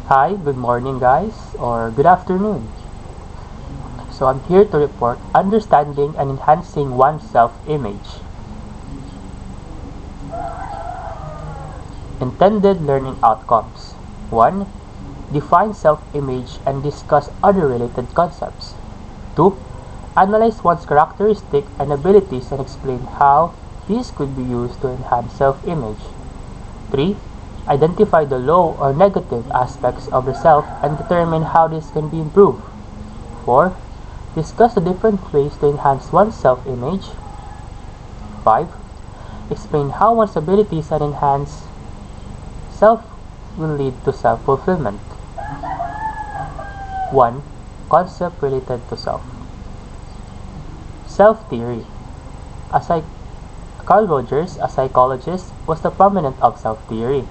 Hi, good morning, guys, or good afternoon. So, I'm here to report understanding and enhancing one's self image. Intended learning outcomes 1. Define self image and discuss other related concepts. 2. Analyze one's characteristic and abilities and explain how these could be used to enhance self image. 3. Identify the low or negative aspects of the self and determine how this can be improved. 4. Discuss the different ways to enhance one's self-image. 5. Explain how one's abilities and enhance self will lead to self-fulfillment. 1. Concept related to self. Self-theory. Carl Rogers, a psychologist, was the proponent of self-theory.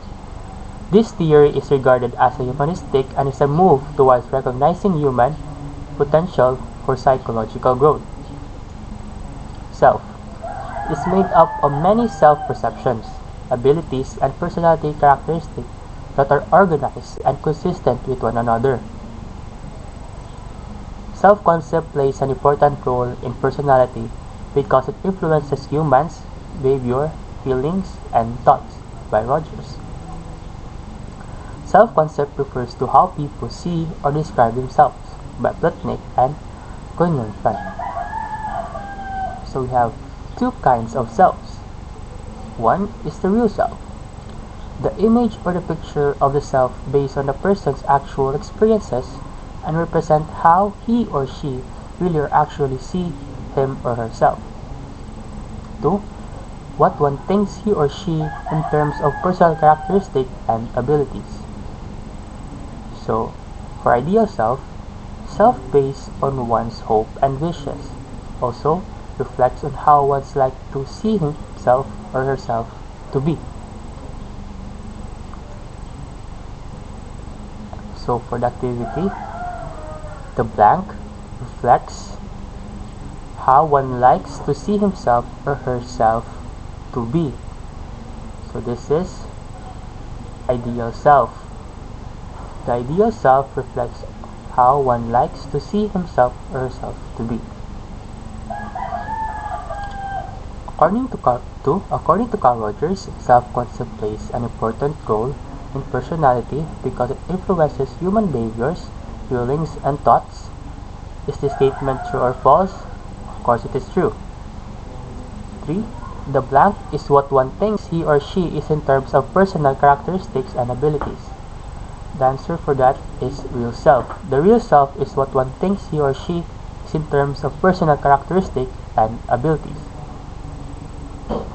This theory is regarded as a humanistic and is a move towards recognizing human potential for psychological growth. Self is made up of many self-perceptions, abilities, and personality characteristics that are organized and consistent with one another. Self-concept plays an important role in personality because it influences humans' behavior, feelings, and thoughts. By Rogers. Self-concept refers to how people see or describe themselves. By Plutnik and Kuhnenfeld. So we have two kinds of selves. One is the real self, the image or the picture of the self based on the person's actual experiences and represent how he or she really or actually see him or herself. 2. What one thinks he or she in terms of personal characteristics and abilities. So, for ideal self based on one's hope and wishes, also reflects on how one's like to see himself or herself to be. So for the activity, the blank reflects how one likes to see himself or herself to be. So this is ideal self. The ideal self reflects how one likes to see himself or herself to be. According to Carl Rogers, self-concept plays an important role in personality because it influences human behaviors, feelings, and thoughts. Is this statement true or false? Of course it is true. 3. The blank is what one thinks he or she is in terms of personal characteristics and abilities. The answer for that is real self. The real self is what one thinks he or she is in terms of personal characteristics and abilities.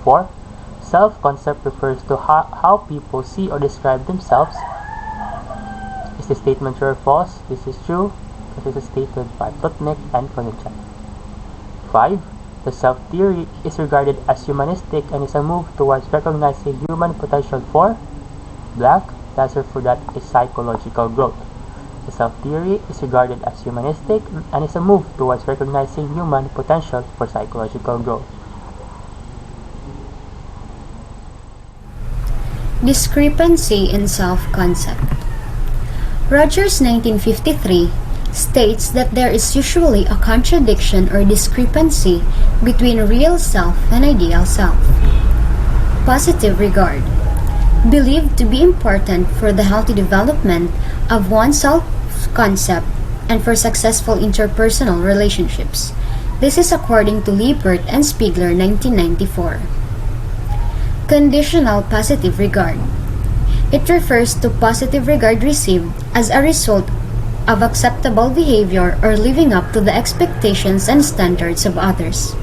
4. Self-concept refers to how people see or describe themselves. Is this statement true or false? This is true. This is stated by Plutnik and Konichian. 5. The self-theory is regarded as humanistic and is a move towards recognizing human potential for blank. The answer for that is psychological growth. The self-theory is regarded as humanistic and is a move towards recognizing human potential for psychological growth. Discrepancy in self-concept. Rogers 1953 states that there is usually a contradiction or discrepancy between real self and ideal self. Positive regard. Believed to be important for the healthy development of one's self-concept and for successful interpersonal relationships. This is according to Liebert and Spiegler 1994. Conditional positive regard. It refers to positive regard received as a result of acceptable behavior or living up to the expectations and standards of others.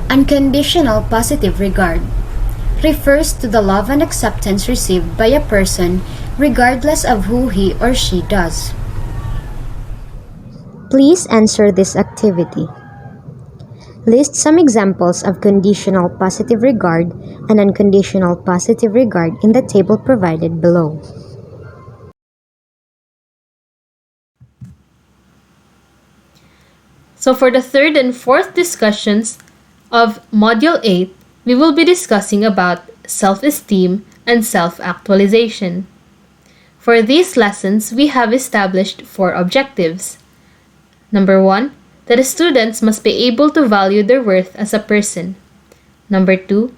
Unconditional positive regard refers to the love and acceptance received by a person regardless of who he or she does. Please answer this activity. List some examples of conditional positive regard and unconditional positive regard in the table provided below. So for the third and fourth discussions of Module 8, we will be discussing about self-esteem and self-actualization. For these lessons, we have established 4 objectives. Number 1, that the students must be able to value their worth as a person. Number 2,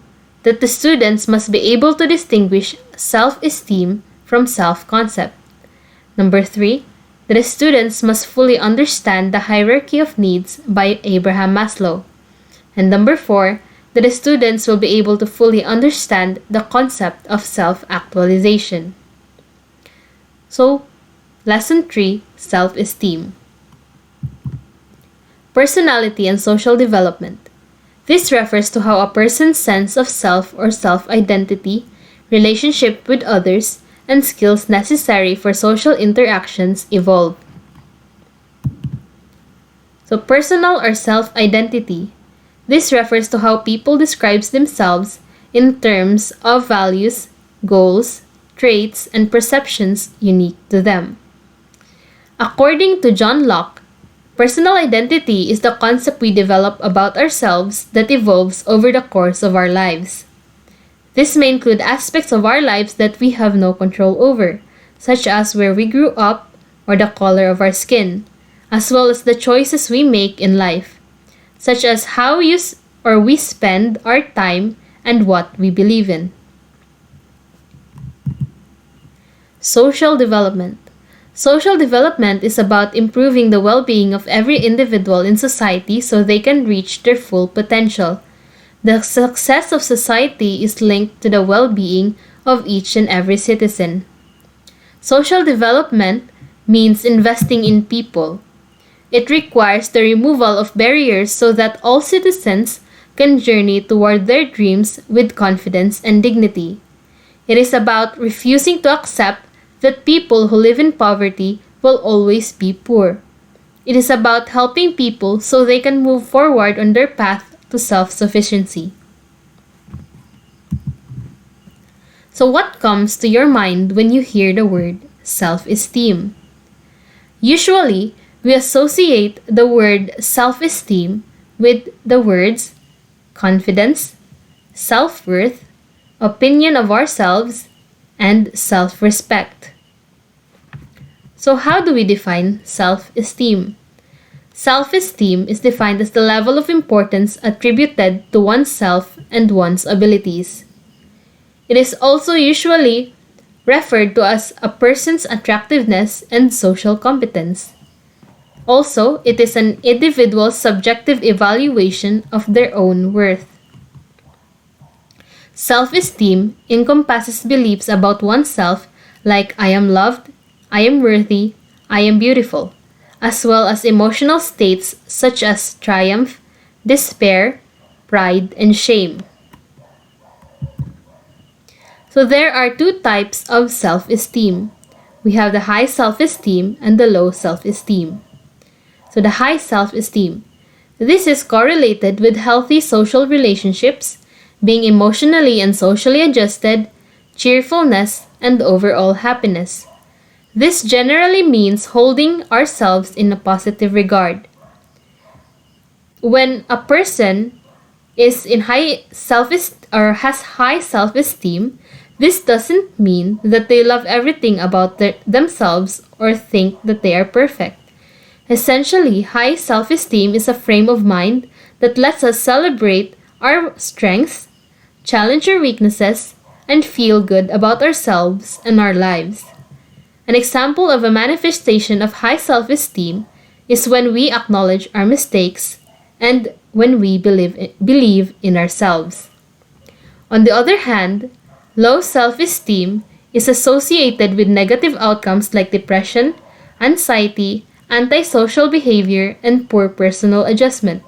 that the students must be able to distinguish self-esteem from self-concept. Number 3, that the students must fully understand the hierarchy of needs by Abraham Maslow. And number 4, that the students will be able to fully understand the concept of self-actualization. So, Lesson 3, Self-Esteem. Personality and social development. This refers to how a person's sense of self or self-identity, relationship with others, and skills necessary for social interactions evolve. So, personal or self-identity. This refers to how people describe themselves in terms of values, goals, traits, and perceptions unique to them. According to John Locke, personal identity is the concept we develop about ourselves that evolves over the course of our lives. This may include aspects of our lives that we have no control over, such as where we grew up or the color of our skin, as well as the choices we make in life, such as how we spend our time and what we believe in. Social development. Social development is about improving the well-being of every individual in society so they can reach their full potential. The success of society is linked to the well-being of each and every citizen. Social development means investing in people. It requires the removal of barriers so that all citizens can journey toward their dreams with confidence and dignity. It is about refusing to accept that people who live in poverty will always be poor. It is about helping people so they can move forward on their path to self-sufficiency. So what comes to your mind when you hear the word self-esteem? Usually, we associate the word self-esteem with the words confidence, self-worth, opinion of ourselves, and self-respect. So how do we define self-esteem? Self-esteem is defined as the level of importance attributed to oneself and one's abilities. It is also usually referred to as a person's attractiveness and social competence. Also, it is an individual's subjective evaluation of their own worth. Self-esteem encompasses beliefs about oneself like I am loved, I am worthy, I am beautiful, as well as emotional states such as triumph, despair, pride, and shame. So there are 2 types of self-esteem. We have the high self-esteem and the low self-esteem. So the high self-esteem. This is correlated with healthy social relationships, being emotionally and socially adjusted, cheerfulness, and overall happiness. This generally means holding ourselves in a positive regard. When a person is in high or has high self-esteem, this doesn't mean that they love everything about themselves or think that they are perfect. Essentially, high self-esteem is a frame of mind that lets us celebrate our strengths, challenge our weaknesses, and feel good about ourselves and our lives. An example of a manifestation of high self-esteem is when we acknowledge our mistakes and when we believe in ourselves. On the other hand, low self-esteem is associated with negative outcomes like depression, anxiety, antisocial behavior, and poor personal adjustment.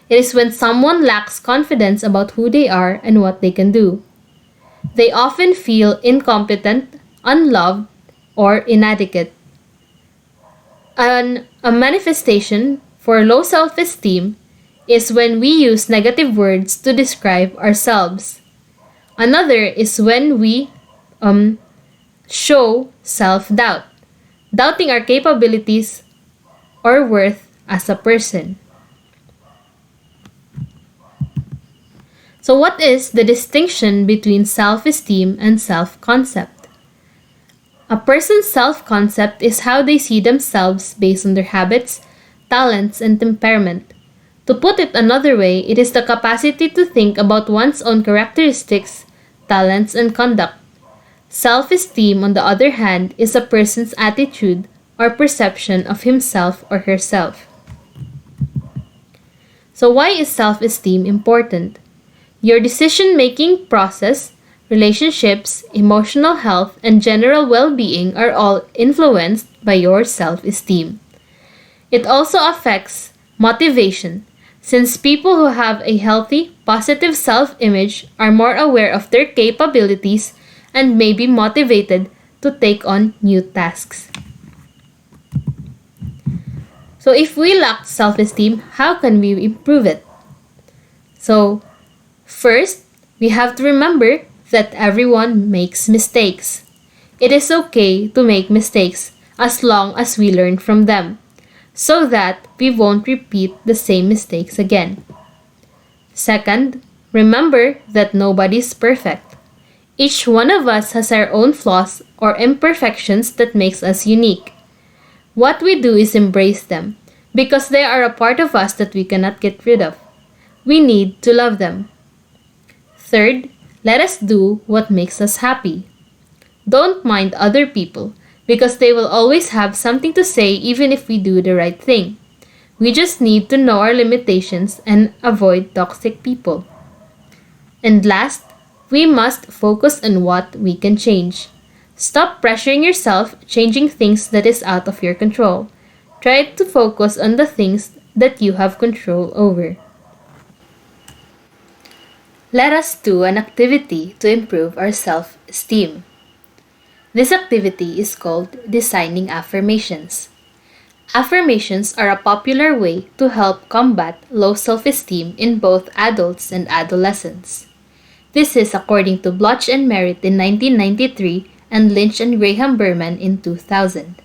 It is when someone lacks confidence about who they are and what they can do. They often feel incompetent, unloved, or inadequate. A manifestation for low self-esteem is when we use negative words to describe ourselves. Another is when we show self-doubt, doubting our capabilities or worth as a person. So what is the distinction between self-esteem and self-concept? A person's self concept is how they see themselves based on their habits, talents, and temperament. To put it another way, it is the capacity to think about one's own characteristics, talents, and conduct. Self esteem, on the other hand, is a person's attitude or perception of himself or herself. So, why is self esteem important? Your decision making process, relationships, emotional health, and general well being are all influenced by your self esteem. It also affects motivation, since people who have a healthy, positive self image are more aware of their capabilities and may be motivated to take on new tasks. So, if we lack self esteem, how can we improve it? So, first, we have to remember that everyone makes mistakes. It is okay to make mistakes as long as we learn from them, so that we won't repeat the same mistakes again. Second, remember that nobody's perfect. Each one of us has our own flaws or imperfections that makes us unique. What we do is embrace them, because they are a part of us that we cannot get rid of. We need to love them. Third, let us do what makes us happy. Don't mind other people, because they will always have something to say even if we do the right thing. We just need to know our limitations and avoid toxic people. And last, we must focus on what we can change. Stop pressuring yourself changing things that is out of your control. Try to focus on the things that you have control over. Let us do an activity to improve our self-esteem. This activity is called designing affirmations. Affirmations are a popular way to help combat low self-esteem in both adults and adolescents. This is according to Bloch and Merritt in 1993 and Lynch and Graham Berman in 2000.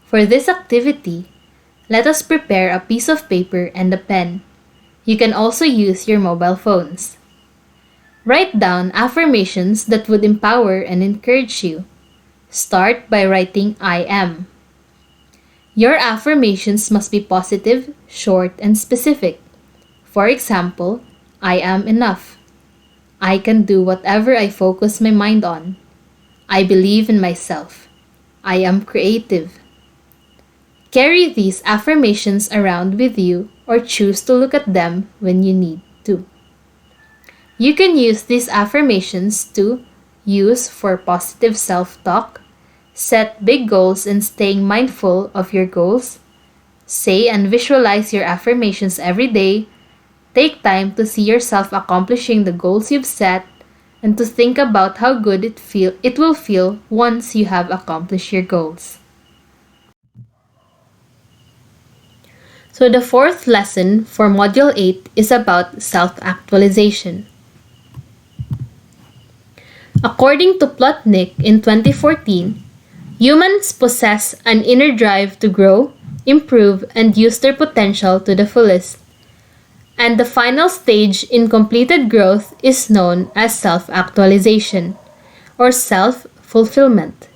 For this activity, let us prepare a piece of paper and a pen. You can also use your mobile phones. Write down affirmations that would empower and encourage you. Start by writing I am. Your affirmations must be positive, short, and specific. For example, I am enough. I can do whatever I focus my mind on. I believe in myself. I am creative. Carry these affirmations around with you or choose to look at them when you need to. You can use these affirmations to use for positive self-talk, set big goals and staying mindful of your goals, say and visualize your affirmations every day, take time to see yourself accomplishing the goals you've set, and to think about how good it will feel once you have accomplished your goals. So the fourth lesson for Module 8 is about self-actualization. According to Plotnik in 2014, humans possess an inner drive to grow, improve, and use their potential to the fullest. And the final stage in completed growth is known as self-actualization, or self-fulfillment,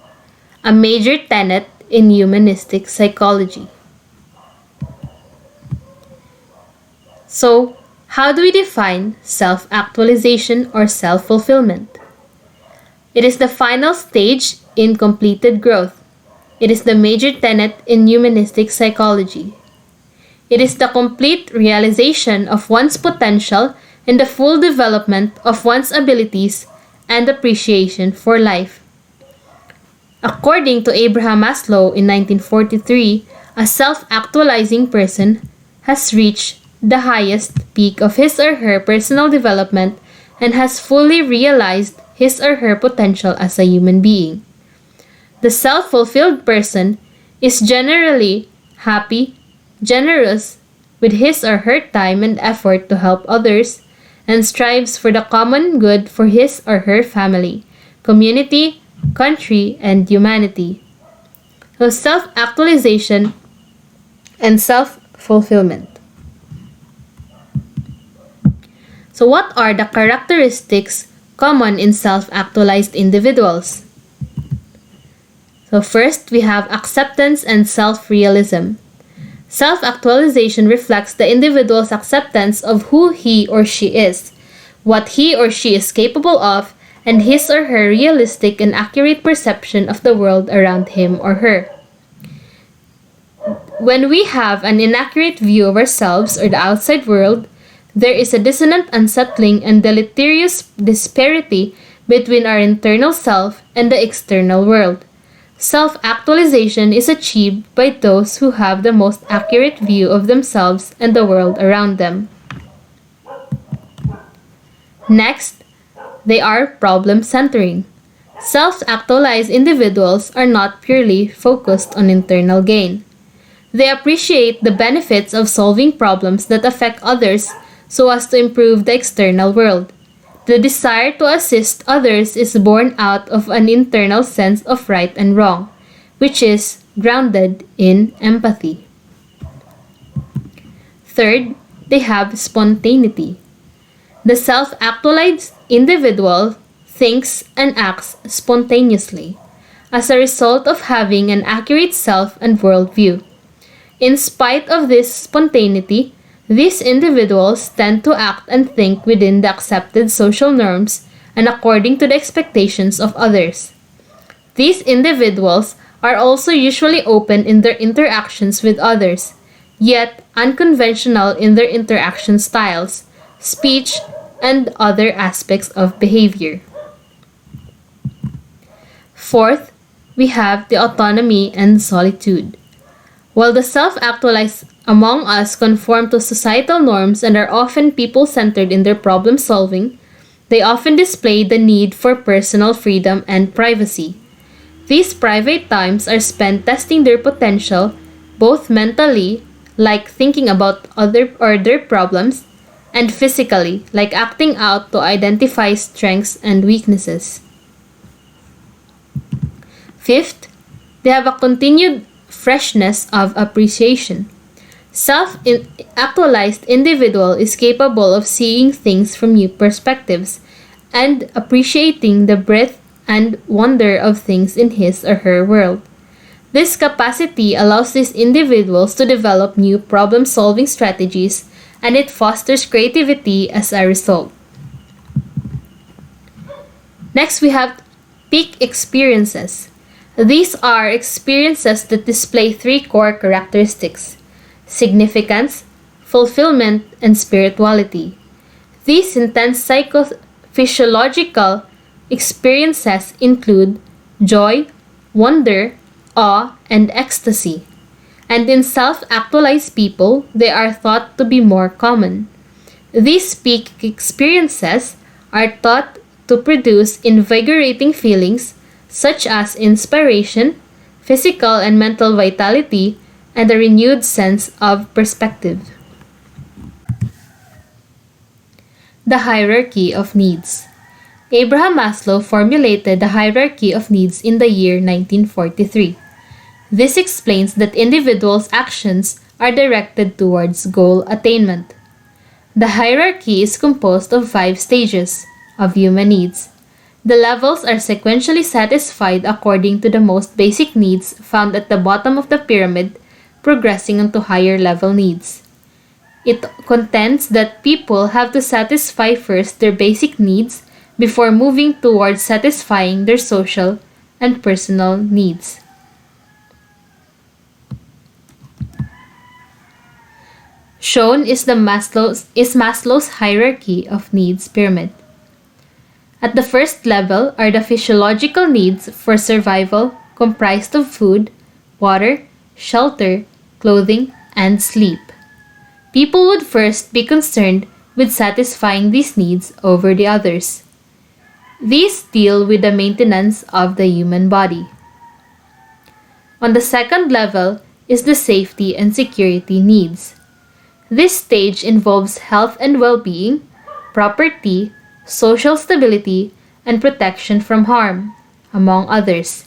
a major tenet in humanistic psychology. So, how do we define self-actualization or self-fulfillment? It is the final stage in completed growth. It is the major tenet in humanistic psychology. It is the complete realization of one's potential and the full development of one's abilities and appreciation for life. According to Abraham Maslow in 1943, a self-actualizing person has reached the highest peak of his or her personal development and has fully realized his or her potential as a human being. The self-fulfilled person is generally happy, generous with his or her time and effort to help others, and strives for the common good for his or her family, community, country, and humanity. So self-actualization and self-fulfillment. So what are the characteristics common in self-actualized individuals? So, first, we have acceptance and self realism. Self actualization reflects the individual's acceptance of who he or she is, what he or she is capable of, and his or her realistic and accurate perception of the world around him or her. When we have an inaccurate view of ourselves or the outside world, there is a dissonant, unsettling, and deleterious disparity between our internal self and the external world. Self actualization is achieved by those who have the most accurate view of themselves and the world around them. Next, they are problem centering. Self actualized individuals are not purely focused on internal gain. They appreciate the benefits of solving problems that affect others so as to improve the external world. The desire to assist others is born out of an internal sense of right and wrong, which is grounded in empathy. Third, they have spontaneity. The self actualized individual thinks and acts spontaneously as a result of having an accurate self and worldview. In spite of this spontaneity, these individuals tend to act and think within the accepted social norms and according to the expectations of others. These individuals are also usually open in their interactions with others, yet unconventional in their interaction styles, speech, and other aspects of behavior. Fourth, we have the autonomy and solitude. While the self-actualized among us conform to societal norms and are often people-centered in their problem-solving, they often display the need for personal freedom and privacy. These private times are spent testing their potential, both mentally, like thinking about their problems, and physically, like acting out to identify strengths and weaknesses. Fifth, they have a continued freshness of appreciation. Self-actualized individual is capable of seeing things from new perspectives and appreciating the breadth and wonder of things in his or her world. This capacity allows these individuals to develop new problem-solving strategies, and it fosters creativity as a result. Next, we have peak experiences. These are experiences that display three core characteristics: significance, fulfillment, and spirituality. These intense psychophysiological experiences include joy, wonder, awe, and ecstasy. And in self-actualized people, they are thought to be more common. These peak experiences are thought to produce invigorating feelings such as inspiration, physical and mental vitality, and a renewed sense of perspective. The hierarchy of needs. Abraham Maslow formulated the hierarchy of needs in the year 1943. This explains that individuals' actions are directed towards goal attainment. The hierarchy is composed of 5 stages of human needs. The levels are sequentially satisfied according to the most basic needs found at the bottom of the pyramid, progressing onto higher level needs. It contends that people have to satisfy first their basic needs before moving towards satisfying their social and personal needs. Shown is Maslow's hierarchy of needs pyramid. At the first level are the physiological needs for survival, comprised of food, water, shelter, clothing, and sleep. People would first be concerned with satisfying these needs over the others. These deal with the maintenance of the human body. On the second level is the safety and security needs. This stage involves health and well-being, property, social stability, and protection from harm, among others.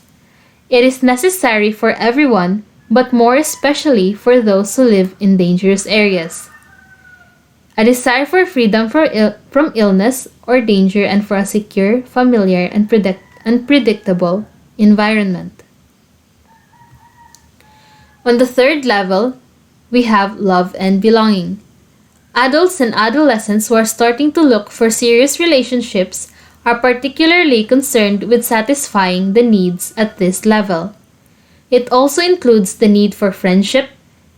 It is necessary for everyone, but more especially for those who live in dangerous areas. A desire for freedom from illness or danger and for a secure, familiar, and predictable environment. On the third level, we have love and belonging. Adults and adolescents who are starting to look for serious relationships are particularly concerned with satisfying the needs at this level. It also includes the need for friendship,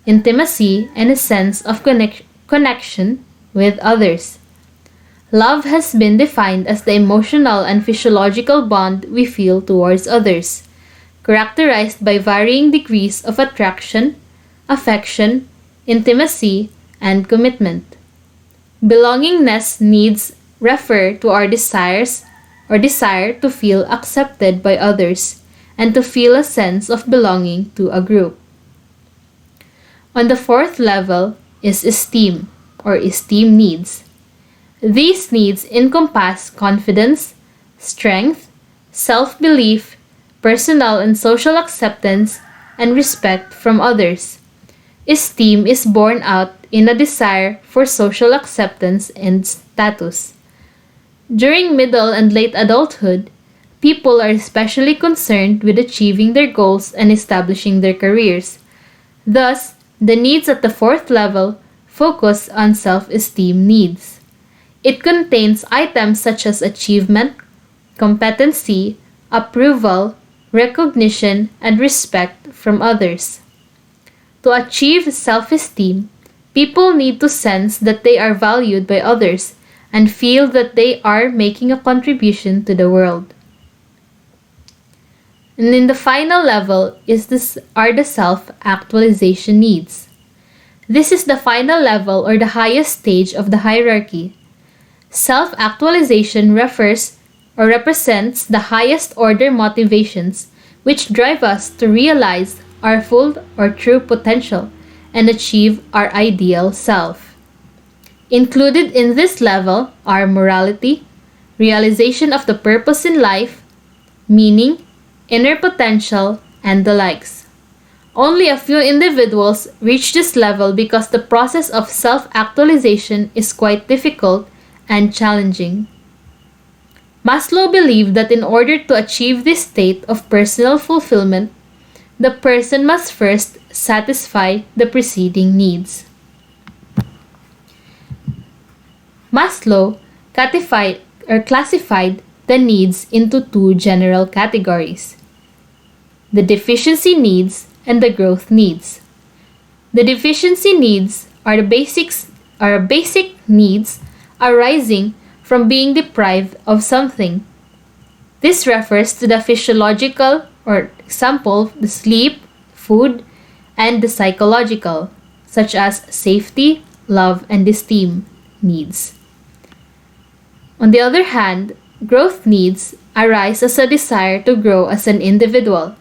intimacy, and a sense of connection with others. Love has been defined as the emotional and physiological bond we feel towards others, characterized by varying degrees of attraction, affection, intimacy, and commitment. Belongingness needs refer to our desires or desire to feel accepted by others and to feel a sense of belonging to a group. On the fourth level is esteem or esteem needs. These needs encompass confidence, strength, self-belief, personal and social acceptance, and respect from others. Esteem is born out in a desire for social acceptance and status. During middle and late adulthood, people are especially concerned with achieving their goals and establishing their careers. Thus, the needs at the fourth level focus on self-esteem needs. It contains items such as achievement, competency, approval, recognition, and respect from others. To achieve self-esteem, people need to sense that they are valued by others and feel that they are making a contribution to the world. And in the final level are the self-actualization needs. This is the final level or the highest stage of the hierarchy. Self-actualization refers or represents the highest order motivations which drive us to realize our full or true potential and achieve our ideal self. Included in this level are morality, realization of the purpose in life, meaning, inner potential, and the likes. Only a few individuals reach this level because the process of self-actualization is quite difficult and challenging. Maslow believed that in order to achieve this state of personal fulfillment, the person must first satisfy the preceding needs. Maslow classified the needs into two general categories: the deficiency needs and the growth needs. The deficiency needs are basic needs arising from being deprived of something. This refers to the physiological, or example, the sleep, food, and the psychological, such as safety, love, and esteem needs. On the other hand, growth needs arise as a desire to grow as an individual.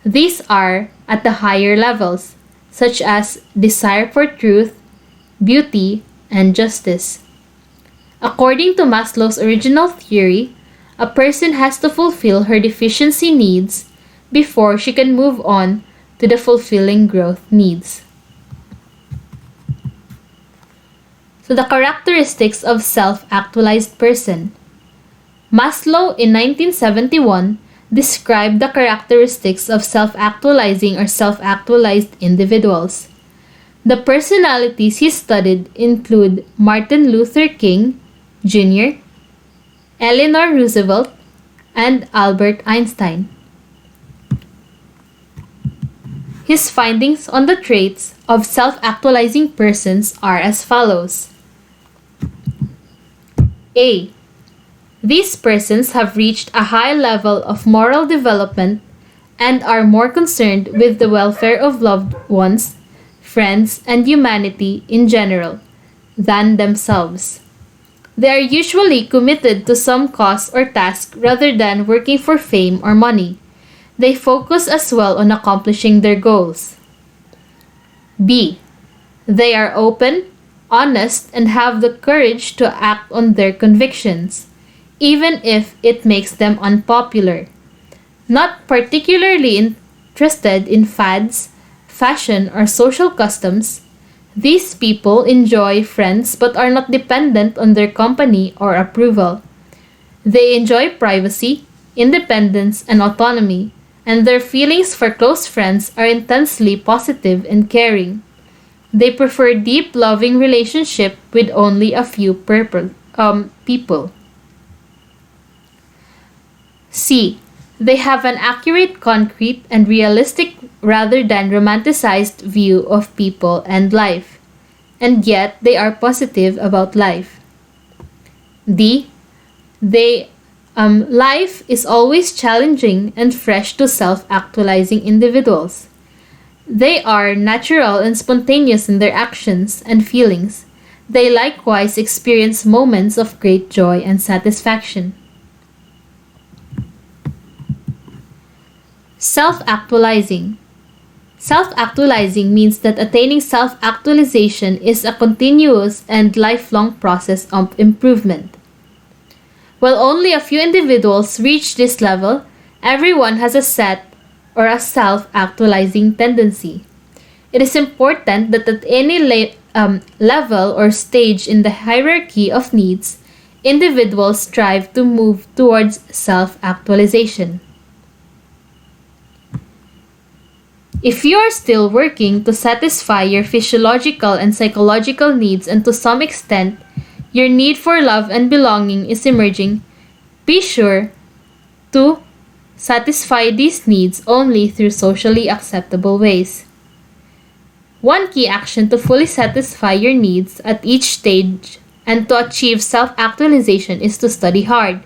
These are at the higher levels, such as desire for truth, beauty, and justice. According to Maslow's original theory, a person has to fulfill her deficiency needs before she can move on to the fulfilling growth needs. So the characteristics of self-actualized person. Maslow in 1971 described the characteristics of self-actualizing or self-actualized individuals. The personalities he studied include Martin Luther King Jr., Eleanor Roosevelt, and Albert Einstein. His findings on the traits of self-actualizing persons are as follows. A. These persons have reached a high level of moral development and are more concerned with the welfare of loved ones, friends, and humanity in general than themselves. They are usually committed to some cause or task rather than working for fame or money. They focus as well on accomplishing their goals. B. They are open, honest, and have the courage to act on their convictions, even if it makes them unpopular. Not particularly interested in fads, fashion, or social customs, these people enjoy friends but are not dependent on their company or approval. They enjoy privacy, independence, and autonomy, and their feelings for close friends are intensely positive and caring. They prefer deep, loving relationship with only a few people. C. They have an accurate, concrete, and realistic rather than romanticized view of people and life, and yet they are positive about life. D. They Life is always challenging and fresh to self-actualizing individuals. They are natural and spontaneous in their actions and feelings. They likewise experience moments of great joy and satisfaction. Self-actualizing. Self-actualizing means that attaining self-actualization is a continuous and lifelong process of improvement. While only a few individuals reach this level, everyone has a set or a self-actualizing tendency. It is important that at any level or stage in the hierarchy of needs, individuals strive to move towards self-actualization. If you are still working to satisfy your physiological and psychological needs and to some extent your need for love and belonging is emerging, be sure to satisfy these needs only through socially acceptable ways. One key action to fully satisfy your needs at each stage and to achieve self-actualization is to study hard.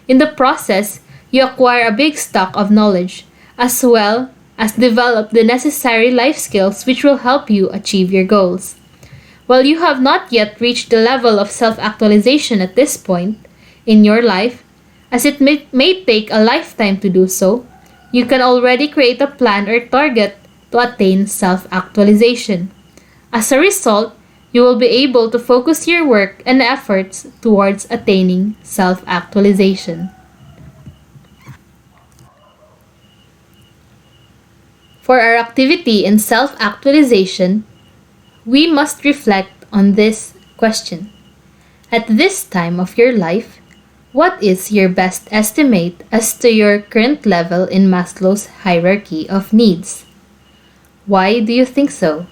In the process, you acquire a big stock of knowledge, as well as develop the necessary life skills which will help you achieve your goals. While you have not yet reached the level of self-actualization at this point in your life, as it may take a lifetime to do so, you can already create a plan or target to attain self-actualization. As a result, you will be able to focus your work and efforts towards attaining self-actualization. For our activity in self-actualization, we must reflect on this question. At this time of your life, what is your best estimate as to your current level in Maslow's hierarchy of needs? Why do you think so?